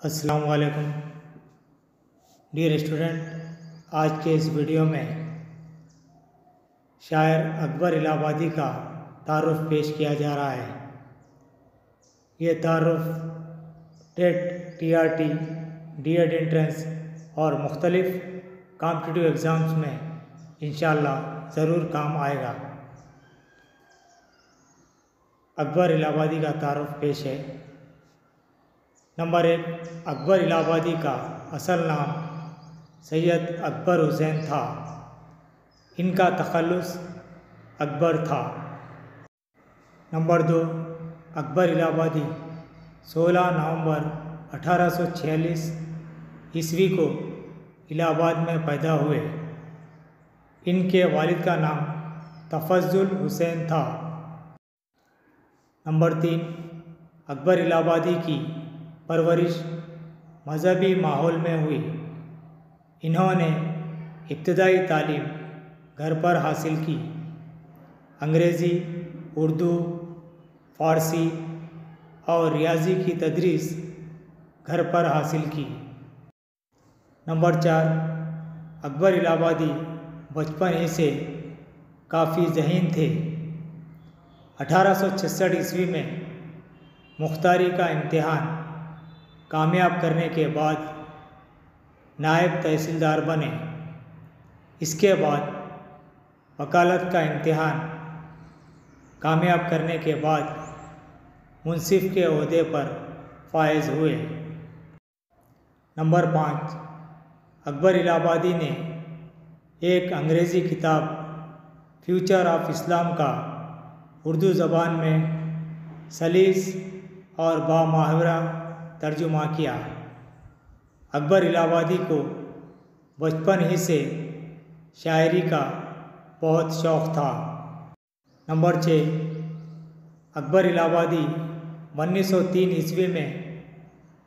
السلام علیکم dear student, آج کے اس ویڈیو میں شاعر اکبر الہ آبادی کا تعارف پیش کیا جا رہا ہے۔ یہ تعارف TET, TRT، D Ed entrance اور مختلف کمپٹیٹیو ایگزامز میں انشاءاللہ ضرور کام آئے گا۔ اکبر الہ آبادی کا تعارف پیش ہے۔ نمبر 1، اکبر الہ آبادی کا اصل نام سید اکبر حسین تھا۔ ان کا تخلص اکبر تھا۔ نمبر 2، اکبر الہ آبادی 16 نومبر 1846 عیسوی کو الہ آباد میں پیدا ہوئے۔ ان کے والد کا نام تفضل حسین تھا۔ نمبر 3، اکبر الہ آبادی کی پرورش مذہبی ماحول میں ہوئی۔ انہوں نے ابتدائی تعلیم گھر پر حاصل کی۔ انگریزی، اردو، فارسی اور ریاضی کی تدریس گھر پر حاصل کی۔ نمبر 4، اکبر الہ آبادی بچپن ہی سے کافی ذہین تھے۔ 1866 عیسوی میں مختاری کا امتحان کامیاب کرنے کے بعد نائب تحصیلدار بنے۔ اس کے بعد وکالت کا امتحان کامیاب کرنے کے بعد منصف کے عہدے پر فائز ہوئے۔ نمبر 5، اکبر الہ آبادی نے ایک انگریزی کتاب فیوچر آف اسلام کا اردو زبان میں سلیس اور بامحاورہ ترجمہ کیا۔ اکبر الہ آبادی کو بچپن ہی سے شاعری کا بہت شوق تھا۔ نمبر 6، اکبر الہ آبادی 1903 عیسوی میں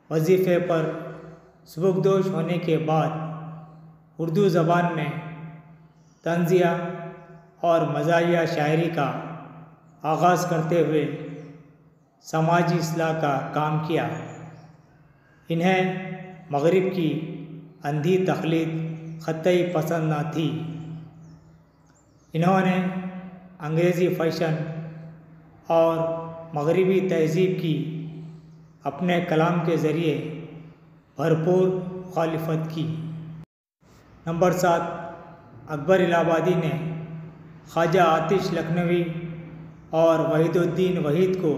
وظیفے پر سبکدوش ہونے کے بعد اردو زبان میں طنزیہ اور مزاحیہ شاعری کا آغاز کرتے ہوئے سماجی اصلاح کا کام کیا۔ انہیں مغرب کی اندھی تقلید قطعی پسند نہ تھی۔ انہوں نے انگریزی فیشن اور مغربی تہذیب کی اپنے کلام کے ذریعے بھرپور مخالفت کی۔ نمبر 7، اکبر الہ آبادی نے خواجہ آتش لکھنوی اور وحید الدین وحید کو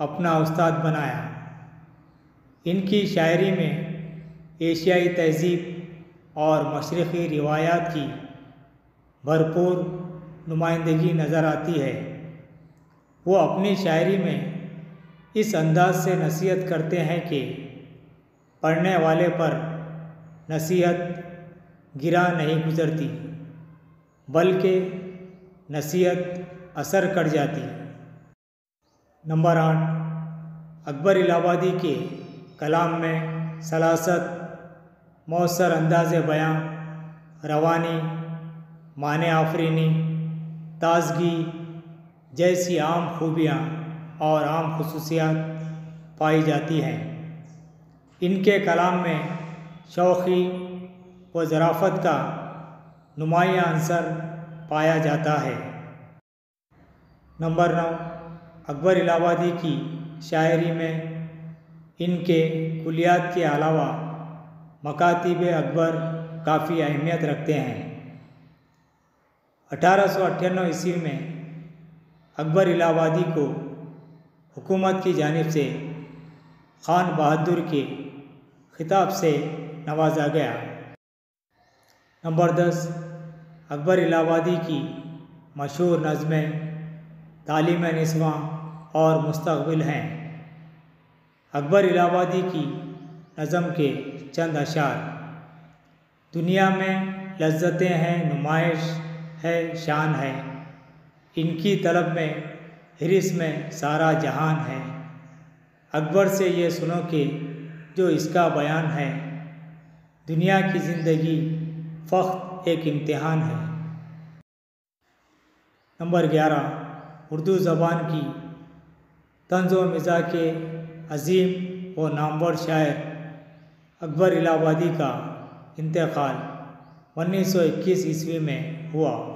اپنا استاد بنایا۔ ان کی شاعری میں ایشیائی تہذیب اور مشرقی روایات کی بھرپور نمائندگی نظر آتی ہے۔ وہ اپنی شاعری میں اس انداز سے نصیحت کرتے ہیں کہ پڑھنے والے پر نصیحت گراں نہیں گزرتی، بلکہ نصیحت اثر کر جاتی۔ نمبر 8، اکبر الہ آبادی کے کلام میں سلاست، مؤثر انداز بیاں، روانی، معنی آفرینی، تازگی جیسی عام خوبیاں اور عام خصوصیات پائی جاتی ہیں۔ ان کے کلام میں شوخی و ظرافت کا نمایاں عنصر پایا جاتا ہے۔ نمبر 9، اکبر الہ آبادی کی شاعری میں ان کے کلیات کے علاوہ مکاتب اکبر کافی اہمیت رکھتے ہیں۔ 1898 عیسوی میں اکبر الہ آبادی کو حکومت کی جانب سے خان بہادر کے خطاب سے نوازا گیا۔ نمبر 10، اکبر الہ آبادی کی مشہور نظمیں تعلیم نسواں اور مستقبل ہیں۔ اکبر الہ آبادی کی نظم کے چند اشعار: دنیا میں لذتیں ہیں، نمائش ہے، شان ہے، ان کی طلب میں حرص میں سارا جہان ہے۔ اکبر سے یہ سنو کہ جو اس کا بیان ہے، دنیا کی زندگی فقط ایک امتحان ہے۔ نمبر 11، اردو زبان کی طنز و مزاح کے عظیم و نامور شاعر اکبر الہ آبادی کا انتقال 1921 عیسوی میں ہوا۔